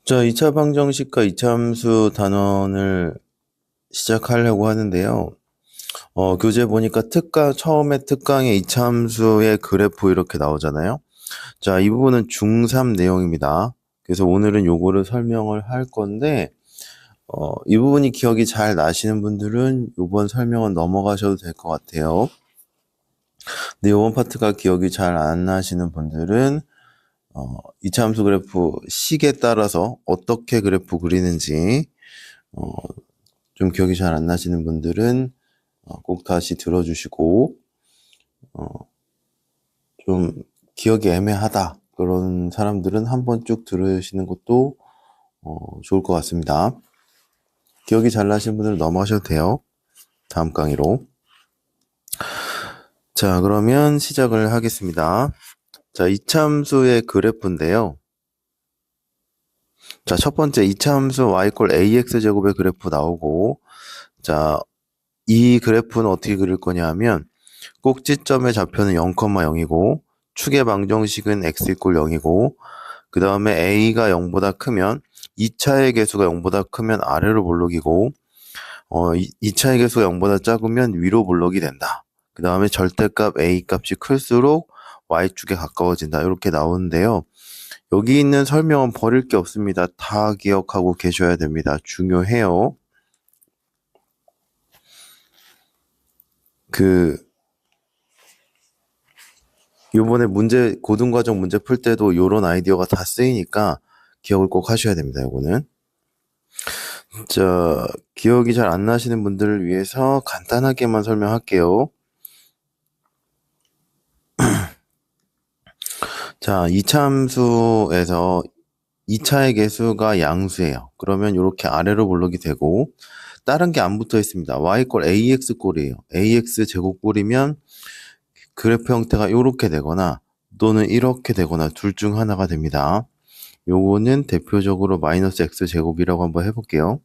자, 2차 방정식과 2차 함수 단원을 시작하려고 하는데요. 교재 보니까 처음에 특강에 2차 함수의 그래프 이렇게 나오잖아요. 자, 이 부분은 중3 내용입니다. 그래서 오늘은 요거를 설명을 할 건데, 이 부분이 기억이 잘 나시는 분들은 요번 설명은 넘어가셔도 될 것 같아요. 근데 요번 파트가 기억이 잘 안 나시는 분들은 2차 함수 그래프 식에 따라서 어떻게 그래프 그리는지 어, 좀 기억이 잘 안 나시는 분들은 꼭 다시 들어주시고 어, 좀 기억이 애매하다 그런 사람들은 한번 쭉 들으시는 것도 좋을 것 같습니다. 기억이 잘 나시는 분들은 넘어가셔도 돼요. 다음 강의로. 자, 그러면 시작을 하겠습니다. 자, 이차함수의 그래프인데요. 자, 첫 번째 이차함수 y 꼴 ax 제곱의 그래프 나오고, 자, 이 그래프는 어떻게 그릴 거냐 하면 꼭지점의 좌표는 0,0이고 축의 방정식은 x 이꼴 0이고 그 다음에 a가 0보다 크면 2차의 개수가 0보다 크면 아래로 볼록이고 2차의 개수가 0보다 작으면 위로 볼록이 된다. 그 다음에 절대값 a 값이 클수록 y축에 가까워진다. 이렇게 나오는데요. 여기 있는 설명은 버릴 게 없습니다. 다 기억하고 계셔야 됩니다. 중요해요. 요번에 고등과정 문제 풀 때도 요런 아이디어가 다 쓰이니까 기억을 꼭 하셔야 됩니다. 요거는. 자, 기억이 잘 안 나시는 분들을 위해서 간단하게만 설명할게요. 자, 2차 함수에서 2차의 개수가 양수예요. 그러면 이렇게 아래로 볼록이 되고 다른 게 안 붙어 있습니다. y 꼴 ax 꼴이에요. ax 제곱 꼴이면 그래프 형태가 이렇게 되거나 또는 이렇게 되거나 둘 중 하나가 됩니다. 요거는 대표적으로 마이너스 x 제곱이라고 한번 해볼게요.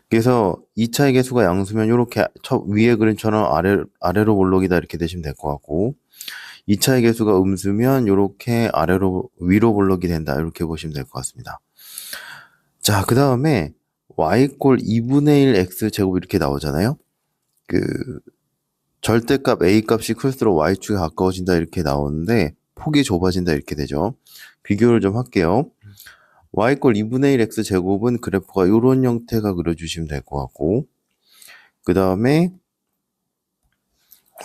그래서 2차의 개수가 양수면 이렇게 위에 그림처럼 아래로 볼록이다 이렇게 되시면 될 것 같고 2차의 개수가 음수면 이렇게 위로 볼록이 된다 이렇게 보시면 될 것 같습니다. 자, 그 다음에 y 꼴 2분의 1 x 제곱 이렇게 나오잖아요. 절대값 a 값이 클수록 y축에 가까워진다 이렇게 나오는데 폭이 좁아진다 이렇게 되죠. 비교를 좀 할게요. y 꼴 2분의 1 x 제곱은 그래프가 이런 형태가 그려주시면 될 것 같고 그 다음에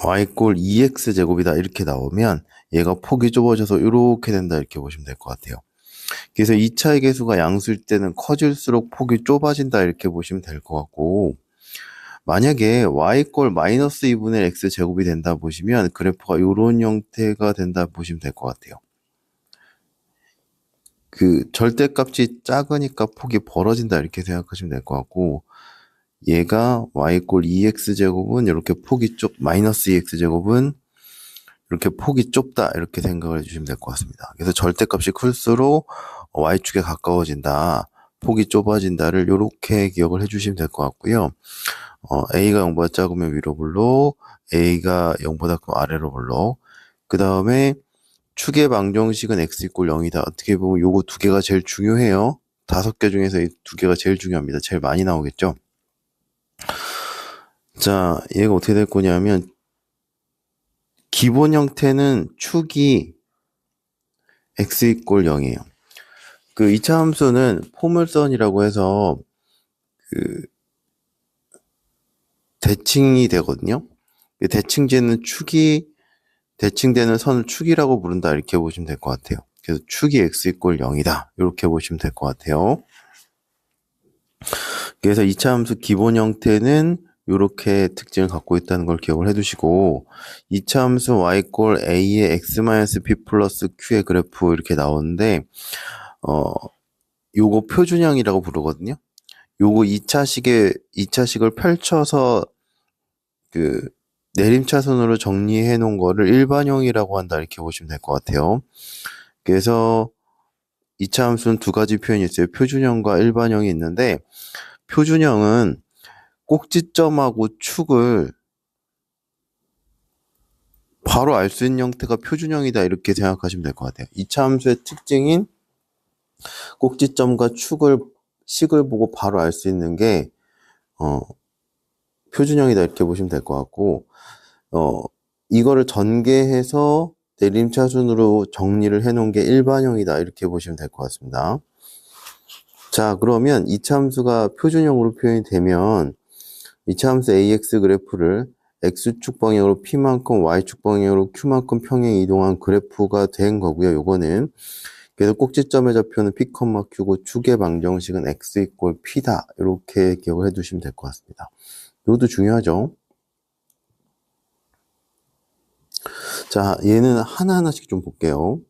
y 꼴 2x 제곱이다 이렇게 나오면 얘가 폭이 좁아져서 이렇게 된다 이렇게 보시면 될 것 같아요. 그래서 2차의 개수가 양수일 때는 커질수록 폭이 좁아진다 이렇게 보시면 될 것 같고 만약에 y 꼴 마이너스 2분의 x 제곱이 된다 보시면 그래프가 이런 형태가 된다 보시면 될 것 같아요. 절대값이 작으니까 폭이 벌어진다 이렇게 생각하시면 될 것 같고 얘가 y 꼴 2x 제곱은 이렇게 마이너스 2x 제곱은 이렇게 폭이 좁다 이렇게 생각을 해주시면 될 것 같습니다. 그래서 절대값이 클수록 y축에 가까워진다, 폭이 좁아진다를 이렇게 기억을 해주시면 될 것 같고요. a가 0보다 작으면 위로 볼록, a가 0보다 크면 아래로 볼록. 그 다음에 축의 방정식은 x 이꼴 0이다. 어떻게 보면 요거 두 개가 제일 중요해요. 5개 중에서 이 두 개가 제일 중요합니다. 제일 많이 나오겠죠. 자, 얘가 어떻게 될 거냐면 기본 형태는 축이 x 이꼴 0이에요. 2차 함수는 포물선이라고 해서 대칭이 되거든요. 대칭되는 선을 축이라고 부른다 이렇게 보시면 될 것 같아요. 그래서 축이 x 이꼴 0이다 이렇게 보시면 될 것 같아요. 그래서 2차 함수 기본 형태는 이렇게 특징을 갖고 있다는 걸 기억을 해두시고 2차 함수 y 꼴 a의 x-p 플러스 q의 그래프 이렇게 나오는데 요거 표준형이라고 부르거든요. 요거 2차식을 펼쳐서 내림차순으로 정리해 놓은 거를 일반형이라고 한다 이렇게 보시면 될 것 같아요. 그래서 2차 함수는 두 가지 표현이 있어요. 표준형과 일반형이 있는데 표준형은 꼭지점하고 축을 바로 알 수 있는 형태가 표준형이다 이렇게 생각하시면 될 것 같아요. 2차 함수의 특징인 꼭지점과 식을 보고 바로 알 수 있는 게, 표준형이다 이렇게 보시면 될 것 같고, 이거를 전개해서 내림차순으로 정리를 해놓은 게 일반형이다 이렇게 보시면 될 것 같습니다. 자, 그러면 이차함수가 표준형으로 표현이 되면 이차함수 AX 그래프를 X축 방향으로 P만큼 Y축 방향으로 Q만큼 평행 이동한 그래프가 된 거고요. 요거는 그래서 꼭지점의 좌표는 P, Q고 축의 방정식은 X 이퀄 P다. 이렇게 기억을 해두시면 될 것 같습니다. 이것도 중요하죠. 자, 얘는 하나하나씩 좀 볼게요.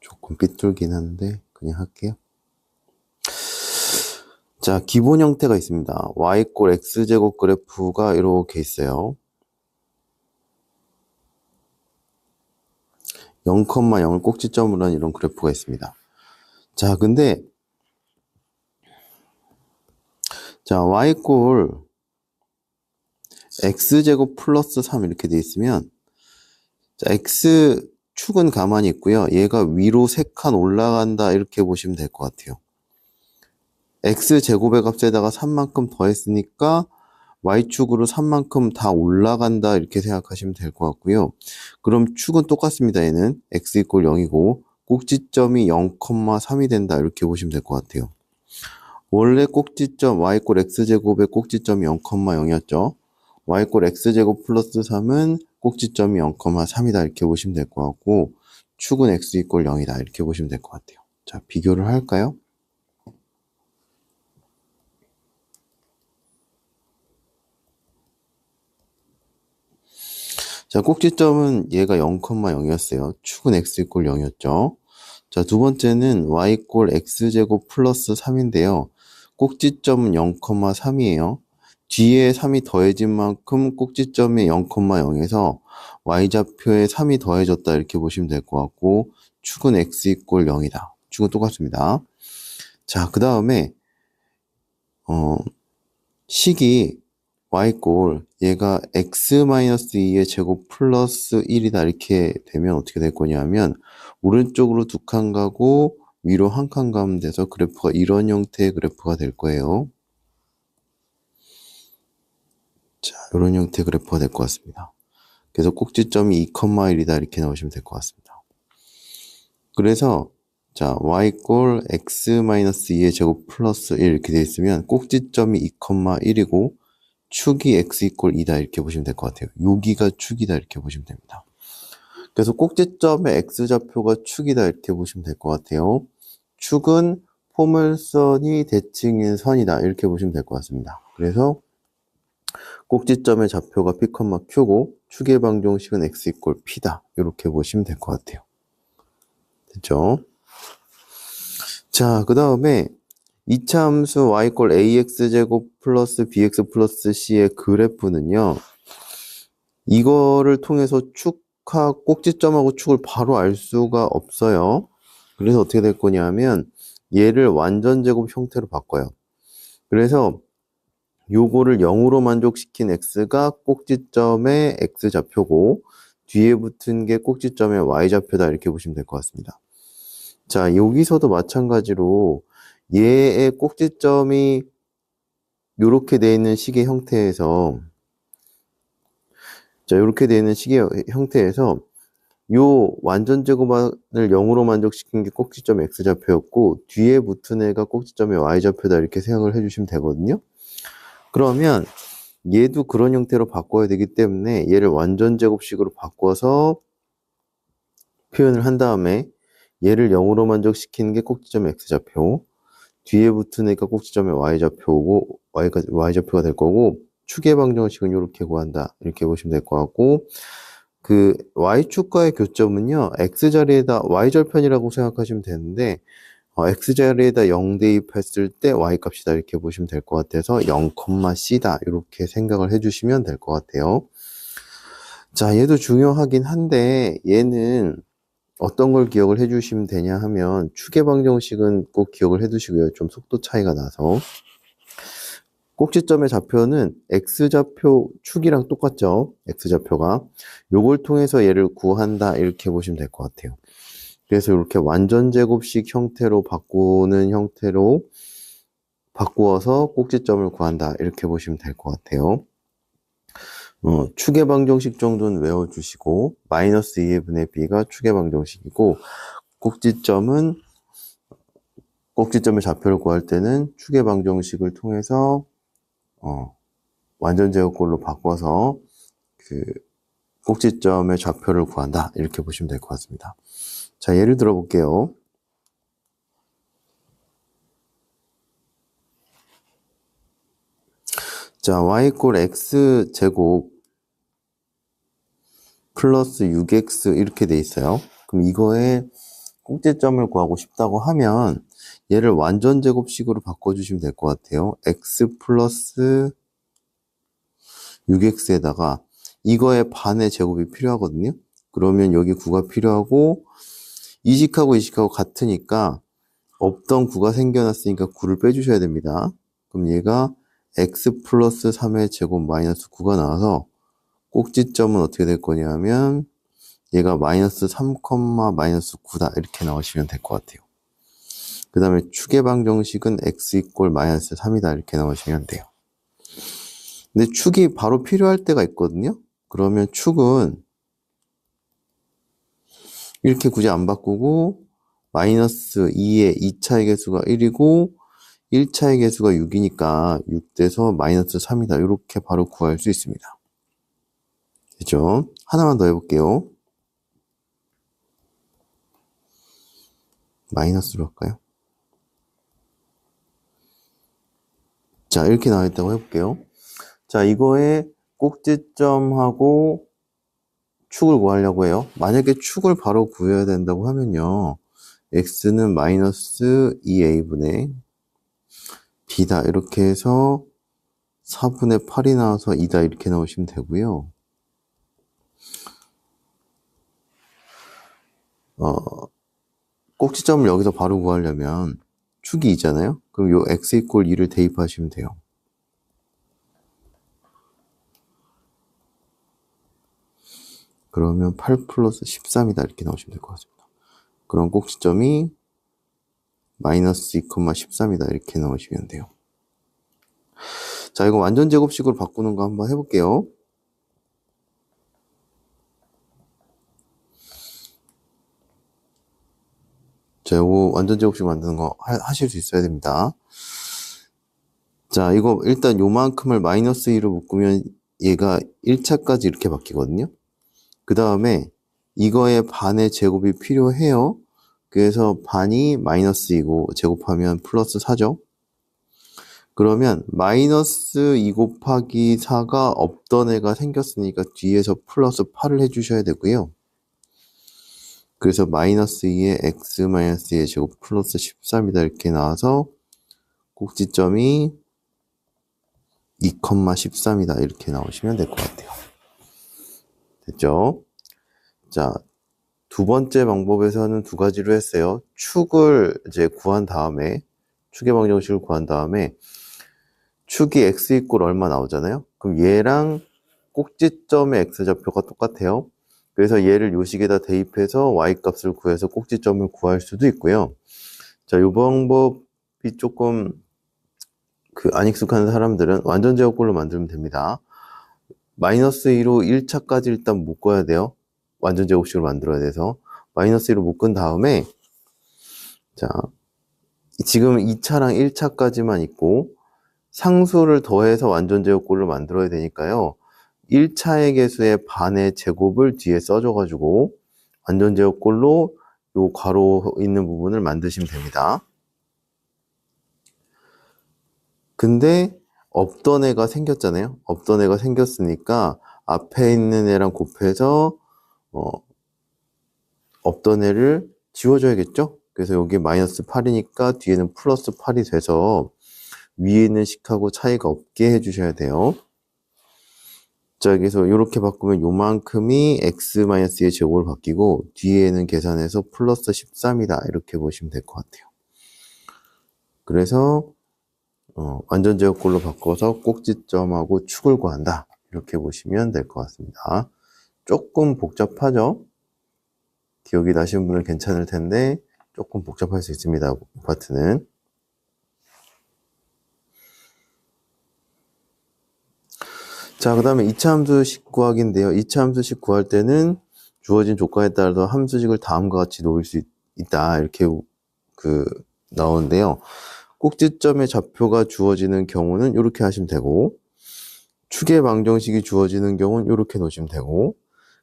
조금 삐뚤긴 한데 그냥 할게요. 자, 기본 형태가 있습니다. y 꼴 x제곱 그래프가 이렇게 있어요. 0,0을 꼭지점으로 한 이런 그래프가 있습니다. 자, 근데 자, y 꼴 x제곱 플러스 3 이렇게 돼 있으면 자, x축은 가만히 있고요. 얘가 위로 3칸 올라간다 이렇게 보시면 될 것 같아요. x제곱의 값에다가 3만큼 더했으니까 y축으로 3만큼 다 올라간다 이렇게 생각하시면 될 것 같고요. 그럼 축은 똑같습니다. 얘는 x 이퀄 0이고 꼭지점이 0,3이 된다 이렇게 보시면 될 것 같아요. 원래 꼭지점 y 이퀄 x제곱의 꼭지점이 0,0이었죠. y 이퀄 x제곱 플러스 3은 꼭지점이 0,3이다 이렇게 보시면 될 것 같고 축은 x 이퀄 0이다 이렇게 보시면 될 것 같아요. 자, 비교를 할까요? 자, 꼭지점은 얘가 0,0이었어요. 축은 x 이퀄 0이었죠. 자, 두 번째는 y 이퀄 x제곱 플러스 3인데요. 꼭지점은 0,3이에요. 뒤에 3이 더해진 만큼 꼭지점이 0,0에서 y좌표에 3이 더해졌다 이렇게 보시면 될 것 같고 축은 x 이퀄 0이다. 축은 똑같습니다. 자, 그 다음에 식이 y꼴 얘가 x-2의 제곱 플러스 1이다 이렇게 되면 어떻게 될 거냐면 오른쪽으로 2칸 가고 위로 1칸 가면 돼서 그래프가 이런 형태의 그래프가 될 거예요. 자, 이런 형태의 그래프가 될 것 같습니다. 그래서 꼭지점이 2,1이다 이렇게 나오시면 될 것 같습니다. 그래서 자, y꼴 x-2의 제곱 플러스 1 이렇게 되어 있으면 꼭지점이 2,1이고 축이 x 이퀄 2다 이렇게 보시면 될 것 같아요. 여기가 축이다 이렇게 보시면 됩니다. 그래서 꼭지점의 x좌표가 축이다 이렇게 보시면 될 것 같아요. 축은 포물선이 대칭인 선이다 이렇게 보시면 될 것 같습니다. 그래서 꼭지점의 좌표가 p, q고 축의 방정식은 x 이퀄 p다 이렇게 보시면 될 것 같아요. 됐죠? 자, 그 다음에 이차함수 y 이퀄 ax제곱 플러스 bx 플러스 c의 그래프는요. 이거를 통해서 꼭지점하고 축을 바로 알 수가 없어요. 그래서 어떻게 될 거냐면 얘를 완전 제곱 형태로 바꿔요. 그래서 요거를 0으로 만족시킨 x가 꼭지점의 x좌표고 뒤에 붙은 게 꼭지점의 y좌표다 이렇게 보시면 될 것 같습니다. 자, 여기서도 마찬가지로 얘의 꼭지점이 이렇게 되어 있는 식의 형태에서 자, 이렇게 되어 있는 식의 형태에서 요 완전 제곱을 0으로 만족시킨 게 꼭지점 x좌표였고 뒤에 붙은 애가 꼭지점의 y좌표다 이렇게 생각을 해주시면 되거든요. 그러면 얘도 그런 형태로 바꿔야 되기 때문에 얘를 완전 제곱식으로 바꿔서 표현을 한 다음에 얘를 0으로 만족시키는 게 꼭지점 x좌표 뒤에 붙은 애가 꼭지점의 y좌표고 y좌표가 될 거고 축의 방정식은 이렇게 구한다 이렇게 보시면 될 것 같고 그 y축과의 교점은요 x자리에다 y절편이라고 생각하시면 되는데 x자리에다 0 대입했을 때 y값이다 이렇게 보시면 될 것 같아서 0,c다 이렇게 생각을 해주시면 될 것 같아요. 자, 얘도 중요하긴 한데 얘는 어떤 걸 기억을 해주시면 되냐 하면 축의 방정식은 꼭 기억을 해두시고요. 좀 속도 차이가 나서 꼭지점의 좌표는 x좌표 축이랑 똑같죠. x좌표가. 요걸 통해서 얘를 구한다 이렇게 보시면 될 것 같아요. 그래서 이렇게 완전 제곱식 형태로 바꾸는 형태로 바꾸어서 꼭지점을 구한다 이렇게 보시면 될 것 같아요. 축의 방정식 정도는 외워주시고 마이너스 2분의 b가 축의 방정식이고 꼭지점의 좌표를 구할 때는 축의 방정식을 통해서 완전 제곱꼴로 바꿔서 그 꼭지점의 좌표를 구한다 이렇게 보시면 될 것 같습니다. 자, 예를 들어 볼게요. 자, y 이꼴 x 제곱 플러스 6x 이렇게 돼 있어요. 그럼 이거에 꼭지점을 구하고 싶다고 하면 얘를 완전 제곱식으로 바꿔주시면 될 것 같아요. x 플러스 6x에다가 이거의 반의 제곱이 필요하거든요. 그러면 여기 9가 필요하고 이식하고 같으니까 없던 9가 생겨났으니까 9를 빼주셔야 됩니다. 그럼 얘가 x 플러스 3의 제곱 마이너스 9가 나와서 꼭지점은 어떻게 될 거냐면 얘가 마이너스 3, 마이너스 9다 이렇게 나오시면 될 것 같아요. 그 다음에 축의 방정식은 x 이꼴 마이너스 3이다 이렇게 나오시면 돼요. 근데 축이 바로 필요할 때가 있거든요. 그러면 축은 이렇게 굳이 안 바꾸고 마이너스 2의 2차의 개수가 1이고 1차의 개수가 6이니까 6대서 마이너스 3이다 이렇게 바로 구할 수 있습니다. 됐죠? 하나만 더 해볼게요. 마이너스로 할까요? 자, 이렇게 나와 있다고 해볼게요. 자, 이거에 꼭지점하고 축을 구하려고 해요. 만약에 축을 바로 구해야 된다고 하면요. x는 마이너스 2a분의 b다 이렇게 해서 4분의 8이 나와서 2다 이렇게 나오시면 되고요. 꼭지점을 여기서 바로 구하려면 축이 2잖아요. 그럼 요 x 이꼴 2를 대입하시면 돼요. 그러면 8 플러스 13이다 이렇게 나오시면 될 것 같습니다. 그럼 꼭지점이 마이너스 2, 13이다 이렇게 나오시면 돼요. 자, 이거 완전 제곱식으로 바꾸는 거 한번 해볼게요. 자, 이거 완전 제곱식 만드는 거 하실 수 있어야 됩니다. 자, 이거 일단 요만큼을 마이너스 2로 묶으면 얘가 1차까지 이렇게 바뀌거든요. 그 다음에 이거의 반의 제곱이 필요해요. 그래서 반이 마이너스 2고 제곱하면 플러스 4죠. 그러면 마이너스 2 곱하기 4가 없던 애가 생겼으니까 뒤에서 플러스 8을 해주셔야 되고요. 그래서 마이너스 2에 x 마이너스 2의 제곱 플러스 13이다 이렇게 나와서 꼭지점이 2, 13이다 이렇게 나오시면 될 것 같아요. 됐죠? 자, 두 번째 방법에서는 두 가지로 했어요. 축을 이제 구한 다음에 축의 방정식을 구한 다음에 축이 x 이꼴 얼마 나오잖아요. 그럼 얘랑 꼭지점의 x좌표가 똑같아요. 그래서 얘를 요 식에다 대입해서 y 값을 구해서 꼭지점을 구할 수도 있고요. 자, 이 방법이 조금 안 익숙한 사람들은 완전 제곱꼴로 만들면 됩니다. 마이너스 2로 1차까지 일단 묶어야 돼요. 완전 제곱식으로 만들어야 돼서 마이너스 2로 묶은 다음에 자, 지금 2차랑 1차까지만 있고 상수를 더해서 완전 제곱꼴로 만들어야 되니까요. 1차의 개수의 반의 제곱을 뒤에 써줘가지고 완전 제곱꼴로 요 괄호 있는 부분을 만드시면 됩니다. 근데 없던 애가 생겼잖아요. 없던 애가 생겼으니까 앞에 있는 애랑 곱해서 없던 애를 지워줘야겠죠? 그래서 여기 마이너스 8이니까 뒤에는 플러스 8이 돼서 위에 있는 식하고 차이가 없게 해주셔야 돼요. 자, 그래서 이렇게 바꾸면 요만큼이 x-의 제곱으로 바뀌고 뒤에는 계산해서 플러스 13이다 이렇게 보시면 될 것 같아요. 그래서 완전 제곱꼴로 바꿔서 꼭지점하고 축을 구한다. 이렇게 보시면 될 것 같습니다. 조금 복잡하죠? 기억이 나시는 분은 괜찮을 텐데 조금 복잡할 수 있습니다. 이 파트는. 자, 그 다음에 2차 함수식 구하기인데요. 2차 함수식 구할 때는 주어진 조건에 따라서 함수식을 다음과 같이 놓을 수 있다. 이렇게 나오는데요. 꼭지점의 좌표가 주어지는 경우는 이렇게 하시면 되고, 축의 방정식이 주어지는 경우는 이렇게 놓으시면 되고,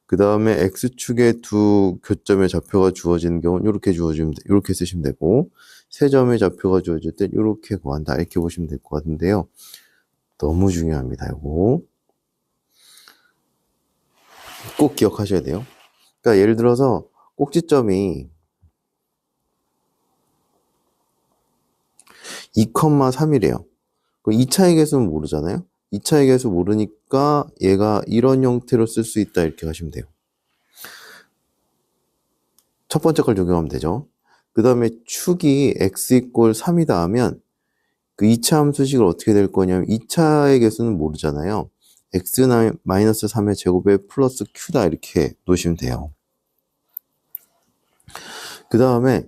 그 다음에 x축의 두 교점의 좌표가 주어지는 경우는 이렇게 쓰시면 되고, 세 점의 좌표가 주어질 땐 이렇게 구한다. 이렇게 보시면 될 것 같은데요. 너무 중요합니다. 이거 꼭 기억하셔야 돼요. 그러니까 예를 들어서 꼭지점이 2,3이래요. 2차의 개수는 모르잖아요. 2차의 개수 모르니까 얘가 이런 형태로 쓸 수 있다. 이렇게 하시면 돼요. 첫 번째 걸 적용하면 되죠. 그 다음에 축이 x 이꼴 3이다 하면 그 2차 함수식을 어떻게 될 거냐면 2차의 개수는 모르잖아요. x-3의 제곱에 플러스 q다 이렇게 놓으시면 돼요. 그 다음에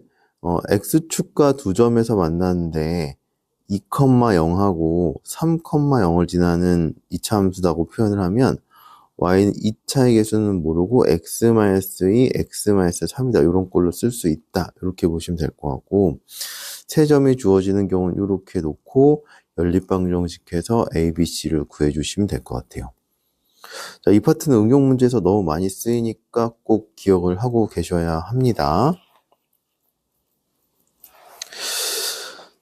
x축과 두 점에서 만났는데 2,0하고 3,0을 지나는 2차 함수라고 표현을 하면 y는 2차의 개수는 모르고 x-2, x-3이다. 이런 꼴로 쓸 수 있다. 이렇게 보시면 될 것 같고, 세 점이 주어지는 경우는 이렇게 놓고 연립방정식해서 a, b, c를 구해주시면 될 것 같아요. 자, 이 파트는 응용 문제에서 너무 많이 쓰이니까 꼭 기억을 하고 계셔야 합니다.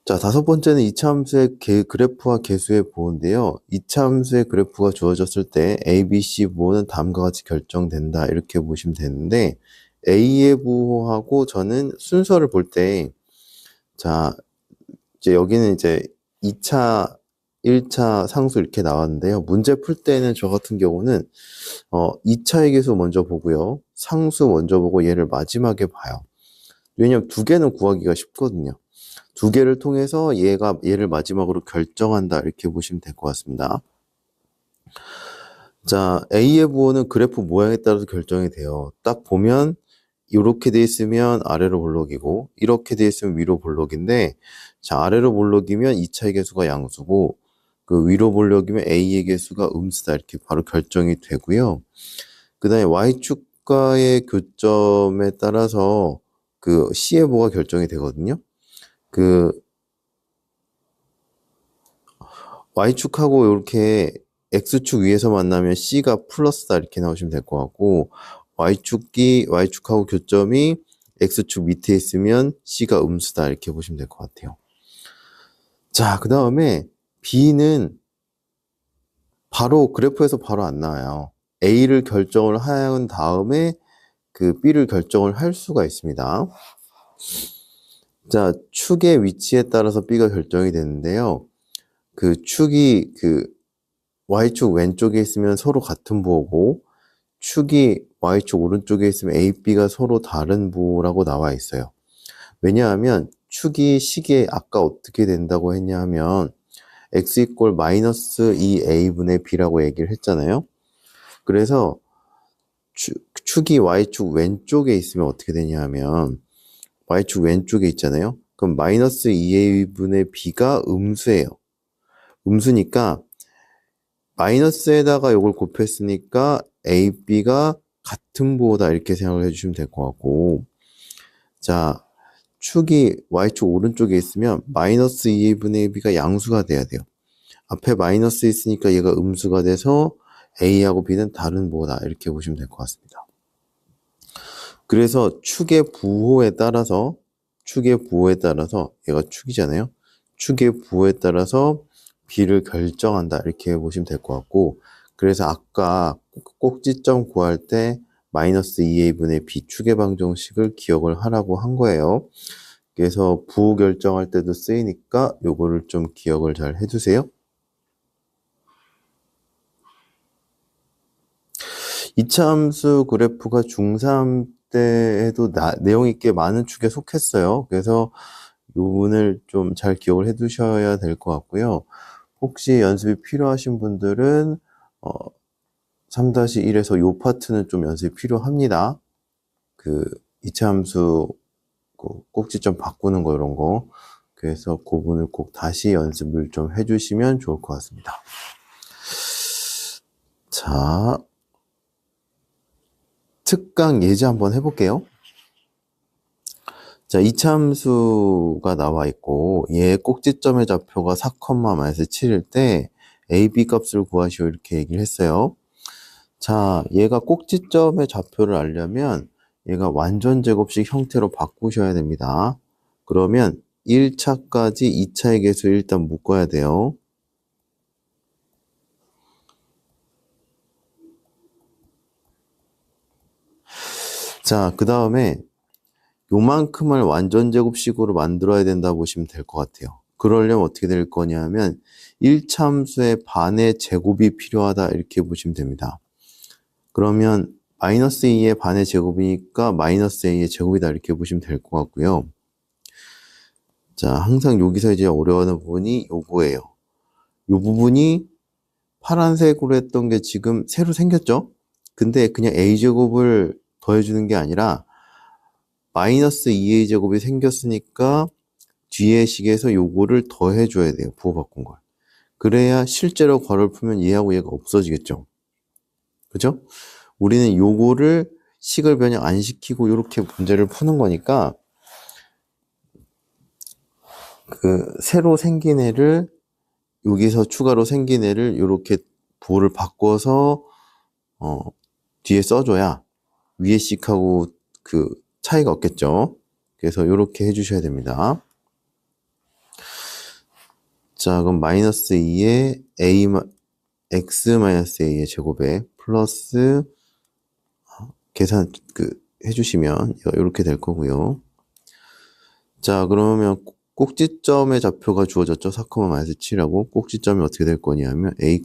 자, 다섯 번째는 2차 함수의 그래프와 계수의 부호인데요. 2차 함수의 그래프가 주어졌을 때 A, B, C 부호는 다음과 같이 결정된다. 이렇게 보시면 되는데 A의 부호하고 저는 순서를 볼 때 자, 이제 여기는 이제 2차, 1차 상수 이렇게 나왔는데요. 문제 풀 때는 저 같은 경우는 2차의 계수 먼저 보고요. 상수 먼저 보고 얘를 마지막에 봐요. 왜냐면 두 개는 구하기가 쉽거든요. 두 개를 통해서 얘를 마지막으로 결정한다. 이렇게 보시면 될 것 같습니다. 자, A의 부호는 그래프 모양에 따라서 결정이 돼요. 딱 보면 이렇게 돼 있으면 아래로 볼록이고 이렇게 돼 있으면 위로 볼록인데 자, 아래로 볼록이면 2차의 개수가 양수고 그 위로 볼록이면 A의 개수가 음수다. 이렇게 바로 결정이 되고요. 그 다음에 Y축과의 교점에 따라서 그 C의 부호가 결정이 되거든요. 그 Y축하고 이렇게 X축 위에서 만나면 C가 플러스다 이렇게 나오시면 될 것 같고 Y축하고 교점이 X축 밑에 있으면 C가 음수다 이렇게 보시면 될 것 같아요. 자, 그 다음에 B는 바로 그래프에서 바로 안 나와요. A를 결정을 한 다음에 그 B를 결정을 할 수가 있습니다. 자, 축의 위치에 따라서 B가 결정이 되는데요. 그 축이 Y축 왼쪽에 있으면 서로 같은 부호고 축이 Y축 오른쪽에 있으면 A, B가 서로 다른 부호라고 나와 있어요. 왜냐하면 축이 식에 아까 어떻게 된다고 했냐 하면 x 이꼴 마이너스 2a분의 b라고 얘기를 했잖아요. 그래서 축이 Y축 왼쪽에 있으면 어떻게 되냐 하면 Y축 왼쪽에 있잖아요. 그럼 마이너스 2a분의 b가 음수예요. 음수니까 마이너스에다가 이걸 곱했으니까 A, B가 같은 부호다 이렇게 생각을 해주시면 될 것 같고 자 축이 Y축 오른쪽에 있으면 마이너스 2분의 B가 양수가 돼야 돼요. 앞에 마이너스 있으니까 얘가 음수가 돼서 A하고 B는 다른 부호다 이렇게 보시면 될 것 같습니다. 그래서 축의 부호에 따라서 얘가 축이잖아요. 축의 부호에 따라서 B를 결정한다 이렇게 보시면 될 것 같고 그래서 아까 꼭지점 구할 때 마이너스 2a분의 b축의 방정식을 기억을 하라고 한 거예요. 그래서 부호 결정할 때도 쓰이니까 요거를 좀 기억을 잘 해두세요. 2차 함수 그래프가 중3 때 해도 내용이 꽤 많은 축에 속했어요. 그래서 이 부분을 좀 잘 기억을 해 두셔야 될 것 같고요. 혹시 연습이 필요하신 분들은 3-1에서 요 파트는 좀 연습이 필요합니다. 그 이차함수 꼭지점 바꾸는 거 이런 거. 그래서 그 부분을 꼭 다시 연습을 좀 해주시면 좋을 것 같습니다. 자, 특강 예제 한번 해볼게요. 자, 이차함수가 나와 있고 얘 꼭지점의 좌표가 4,-7일 때 a, b 값을 구하시오 이렇게 얘기를 했어요. 자, 얘가 꼭지점의 좌표를 알려면 얘가 완전 제곱식 형태로 바꾸셔야 됩니다. 그러면 1차까지 2차의 개수 일단 묶어야 돼요. 자, 그 다음에 요만큼을 완전 제곱식으로 만들어야 된다 보시면 될 것 같아요. 그러려면 어떻게 될 거냐면 1차 함수의 반의 제곱이 필요하다 이렇게 보시면 됩니다. 그러면 마이너스 2의 반의 제곱이니까 마이너스 a의 제곱이다 이렇게 보시면 될 것 같고요. 자, 항상 여기서 이제 어려워하는 부분이 요거예요. 요 부분이 파란색으로 했던 게 지금 새로 생겼죠? 근데 그냥 a제곱을 더해주는 게 아니라 마이너스 2a제곱이 생겼으니까 뒤에 식에서 요거를 더해줘야 돼요. 부호 바꾼 걸. 그래야 실제로 괄호를 풀면 얘하고 얘가 없어지겠죠? 그죠? 우리는 요거를 식을 변형 안 시키고 이렇게 문제를 푸는 거니까 그 새로 생긴 애를 여기서 추가로 생긴 애를 이렇게 부호를 바꿔서 뒤에 써줘야 위에 식하고 그 차이가 없겠죠. 그래서 이렇게 해주셔야 됩니다. 자, 그럼 마이너스 2의 x-a의 제곱에 플러스 계산 해주시면 이렇게 될 거고요. 자, 그러면 꼭지점의 좌표가 주어졌죠. 4,-7하고 꼭지점이 어떻게 될 거냐면 a,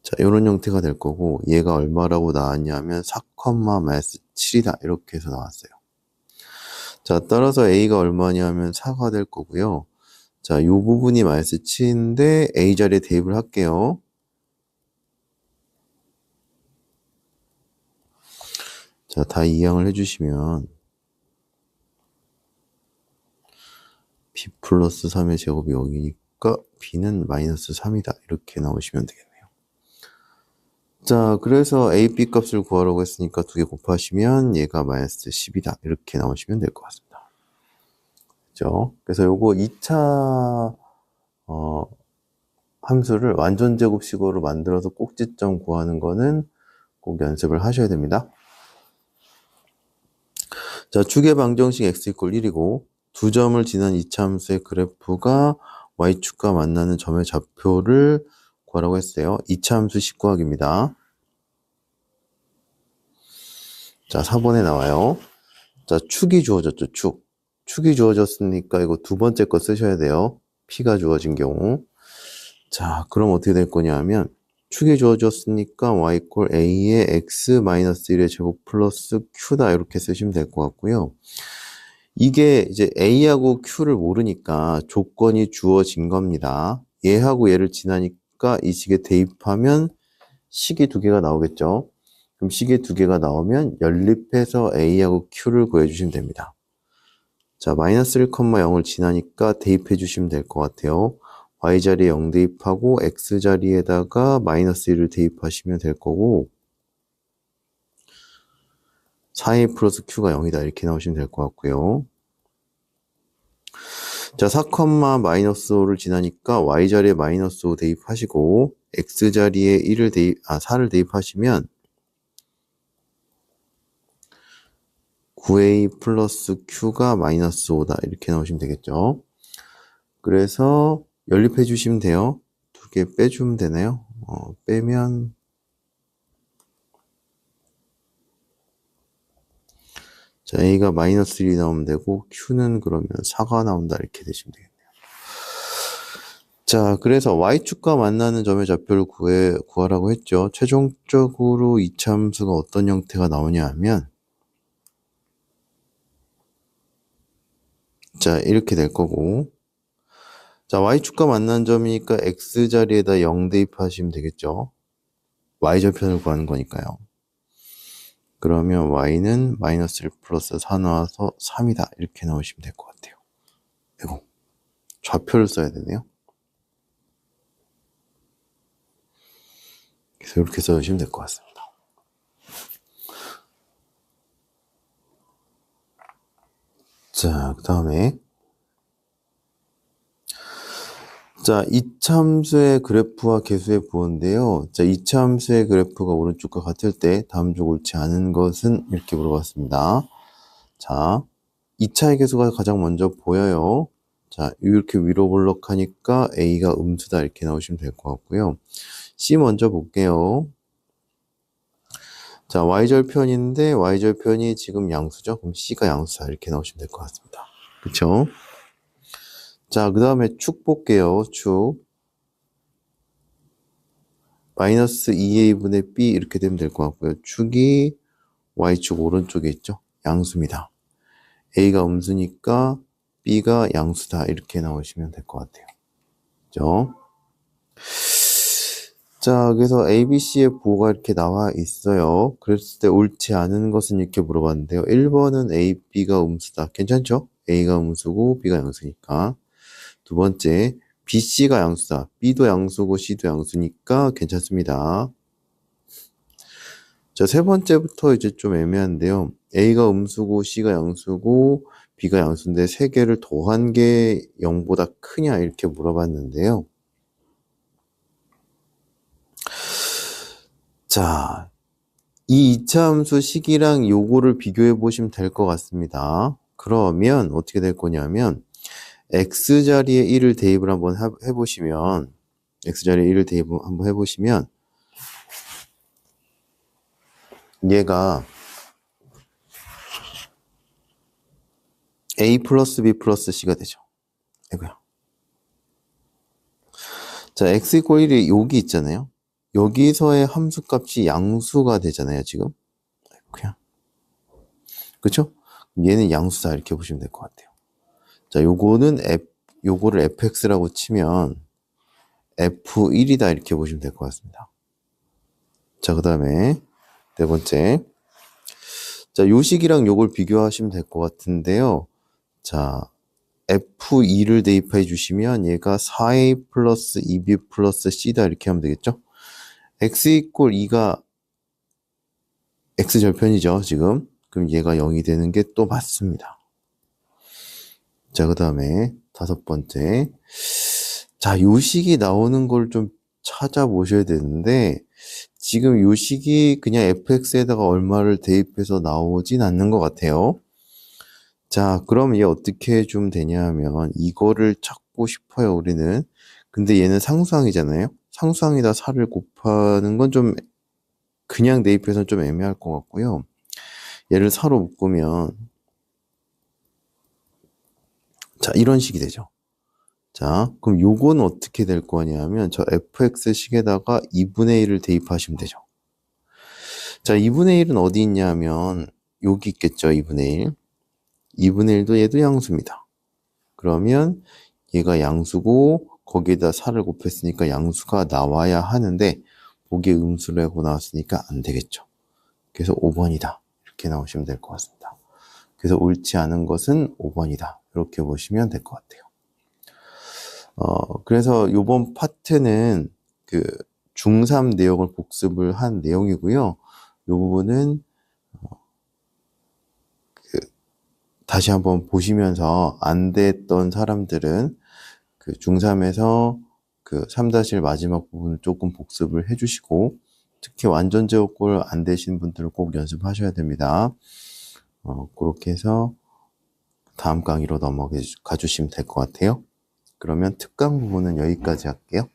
자, 이런 형태가 될 거고 얘가 얼마라고 나왔냐면 4,-7이다 이렇게 해서 나왔어요. 자, 따라서 a가 얼마냐면 4가 될 거고요. 자, 요 부분이 -7인데 a 자리에 대입을 할게요. 자, 다 이항을 해주시면 b 플러스 3의 제곱이 0이니까 b는 -3이다 이렇게 나오시면 되겠네요. 자, 그래서 a, b 값을 구하라고 했으니까 2개 곱하시면 얘가 -10이다 이렇게 나오시면 될 것 같습니다. 그죠? 그래서 요거 2차 함수를 완전 제곱식으로 만들어서 꼭지점 구하는 거는 꼭 연습을 하셔야 됩니다. 자, 축의 방정식 x = 1이고 두 점을 지난 2차 함수의 그래프가 y축과 만나는 점의 좌표를 구하라고 했어요. 2차 함수 식구하기입니다. 자, 4번에 나와요. 자, 축이 주어졌죠, 축. 축이 주어졌으니까 이거 두 번째 거 쓰셔야 돼요. p가 주어진 경우. 자, 그럼 어떻게 될 거냐 면 축이 주어졌으니까 y = a의 x-1의 제곱 플러스 q다 이렇게 쓰시면 될 것 같고요. 이게 이제 a하고 q를 모르니까 조건이 주어진 겁니다. 얘하고 얘를 지나니까 이 식에 대입하면 식이 두 개가 나오겠죠. 그럼 식이 두 개가 나오면 연립해서 a하고 q를 구해주시면 됩니다. 자, -1,0을 지나니까 대입해 주시면 될 것 같아요. y자리에 0 대입하고 x자리에다가 -1을 대입하시면 될 거고 4a 플러스 q가 0이다 이렇게 나오시면 될 것 같고요. 자, 4,-5를 지나니까 y자리에 -5 대입하시고 x자리에 4를 대입하시면 9a 플러스 q가 -5다 이렇게 나오시면 되겠죠. 그래서 연립해 주시면 돼요. 두 개 빼주면 되나요? 빼면 자, a가 -1이 나오면 되고 q는 그러면 4가 나온다 이렇게 되시면 되겠네요. 자, 그래서 y축과 만나는 점의 좌표를 구하라고 했죠. 최종적으로 이차 함수가 어떤 형태가 나오냐 하면 자, 이렇게 될 거고. 자, y축과 만난 점이니까 x자리에다 0 대입하시면 되겠죠. y절편을 구하는 거니까요. 그러면 y는 마이너스 1 플러스 4 나와서 3이다. 이렇게 나오시면 될 것 같아요. 이거 좌표를 써야 되네요. 그래서 이렇게 써주시면 될 것 같습니다. 자, 그 다음에 자, 이차함수의 그래프와 계수의 부호인데요. 자, 이차함수의 그래프가 오른쪽과 같을 때 다음 중 옳지 않은 것은 이렇게 물어봤습니다. 자, 2차의 계수가 가장 먼저 보여요. 자, 이렇게 위로 볼록하니까 A가 음수다 이렇게 나오시면 될 것 같고요. C 먼저 볼게요. 자, Y절편인데 Y절편이 지금 양수죠. 그럼 C가 양수다 이렇게 나오시면 될 것 같습니다. 그쵸? 자, 그 다음에 축 볼게요. 축. 마이너스 2a분의 b 이렇게 되면 될 것 같고요. 축이 y축 오른쪽에 있죠. 양수입니다. a가 음수니까 b가 양수다 이렇게 나오시면 될 것 같아요. 그죠? 자, 그래서 ABC의 부호가 이렇게 나와 있어요. 그랬을 때 옳지 않은 것은 이렇게 물어봤는데요. 1번은 A, B가 음수다. 괜찮죠? A가 음수고 B가 양수니까. 두 번째, B, C가 양수다. B도 양수고 C도 양수니까 괜찮습니다. 자, 세 번째부터 이제 좀 애매한데요. A가 음수고 C가 양수고 B가 양수인데 세 개를 더한 게 0보다 크냐 이렇게 물어봤는데요. 자, 이 이차함수 식이랑 요거를 비교해 보시면 될 것 같습니다. 그러면 어떻게 될 거냐면 x자리에 1을 대입을 한번 해보시면 x자리에 1을 대입을 한번 해보시면 얘가 a 플러스 b 플러스 c가 되죠. 이거요. 자, x 이퀄 1이 여기 있잖아요. 여기서의 함수값이 양수가 되잖아요, 지금. 그냥. 그쵸? 얘는 양수다, 이렇게 보시면 될 것 같아요. 자, 요거를 fx라고 치면 f1이다, 이렇게 보시면 될 것 같습니다. 자, 그 다음에 네 번째. 자, 요 식이랑 요걸 비교하시면 될 것 같은데요. 자, f2를 대입해 주시면 얘가 4a 플러스 2b 플러스 c다, 이렇게 하면 되겠죠? x 이퀄 2가 x절편이죠, 지금. 그럼 얘가 0이 되는 게 또 맞습니다. 자, 그 다음에 다섯 번째. 자, 요 식이 나오는 걸 좀 찾아보셔야 되는데, 지금 요 식이 그냥 fx에다가 얼마를 대입해서 나오진 않는 것 같아요. 자, 그럼 얘 어떻게 해주면 되냐 하면, 이거를 찾고 싶어요, 우리는. 근데 얘는 상수항이잖아요? 상수항에다 4를 곱하는 건 좀 그냥 대입해서는 좀 애매할 것 같고요. 얘를 4로 묶으면 자, 이런 식이 되죠. 자, 그럼 요건 어떻게 될 거냐면 저 fx식에다가 2분의 1을 대입하시면 되죠. 자, 2분의 1은 어디 있냐면 여기 있겠죠. 2분의 1. 2분의 1도 얘도 양수입니다. 그러면 얘가 양수고 거기에다 4를 곱했으니까 양수가 나와야 하는데 보기에 음수를 하고 나왔으니까 안 되겠죠. 그래서 5번이다. 이렇게 나오시면 될 것 같습니다. 그래서 옳지 않은 것은 5번이다. 이렇게 보시면 될 것 같아요. 그래서 요번 파트는 그 중3 내용을 복습을 한 내용이고요. 요 부분은 다시 한번 보시면서 안 됐던 사람들은 그 중3에서 그 3-1 마지막 부분을 조금 복습을 해주시고, 특히 완전 제곱골 안 되신 분들은 꼭 연습하셔야 됩니다. 그렇게 해서 다음 강의로 넘어가 주시면 될 것 같아요. 그러면 특강 부분은 여기까지 할게요.